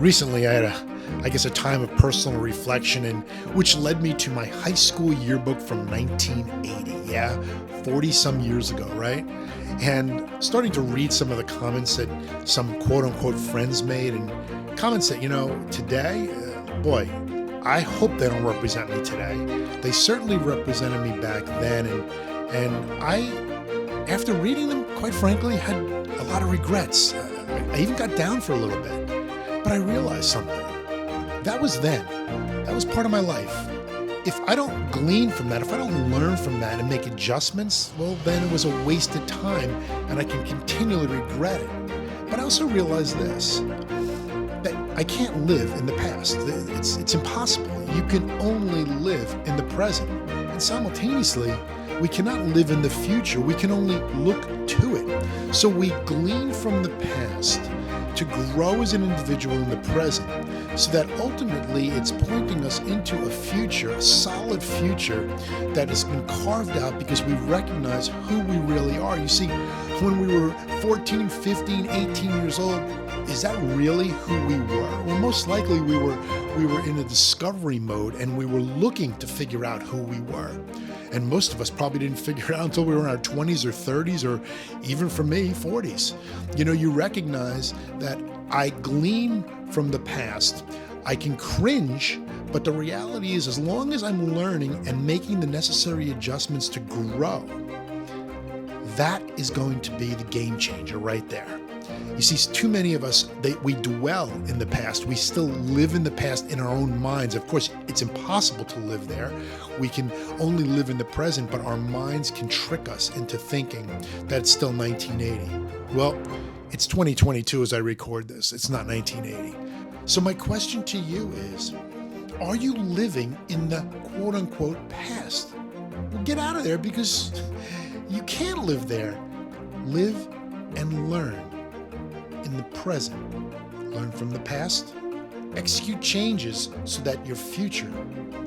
Recently, I had a time of personal reflection, and which led me to my high school yearbook from 1980. Yeah, 40 some years ago, right? And starting to read some of the comments that some quote unquote friends made, and comments that, today, boy, I hope they don't represent me today. They certainly represented me back then, and I, after reading them, quite frankly, had a lot of regrets. I even got down for a little bit. But I realized something. That was then. That was part of my life. If I don't glean from that, if I don't learn from that and make adjustments, well, then it was a wasted time and I can continually regret it. But I also realized this, that I can't live in the past. It's impossible. You can only live in the present. And simultaneously, we cannot live in the future. We can only look to it. So we glean from the past to grow as an individual in the present, so that ultimately it's pointing us into a future, a solid future that has been carved out because we recognize who we really are. You see, when we were 14, 15, 18 years old, is that really who we were? Well, most likely we were in a discovery mode and we were looking to figure out who we were. And most of us probably didn't figure it out until we were in our 20s or 30s, or even for me, 40s. You recognize that I glean from the past. I can cringe, but the reality is, as long as I'm learning and making the necessary adjustments to grow, that is going to be the game changer right there. You see, too many of us, we dwell in the past. We still live in the past in our own minds. Of course, it's impossible to live there. We can only live in the present, but our minds can trick us into thinking that it's still 1980. Well, it's 2022 as I record this. It's not 1980. So my question to you is, are you living in the quote-unquote past? Well, get out of there, because you can't live there. Live and learn in the present. Learn from the past, execute changes so that your future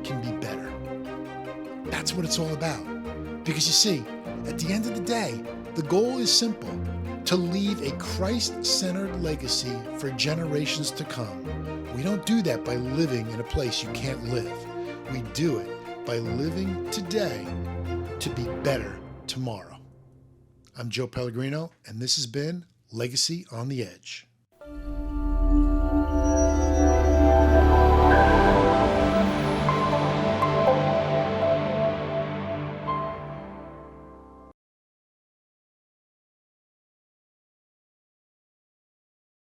can be better. That's what it's all about. Because you see, at the end of the day, the goal is simple: to leave a Christ-centered legacy for generations to come. We don't do that by living in a place you can't live. We do it by living today to be better tomorrow. I'm Joe Pellegrino, and this has been Legacy on the Edge.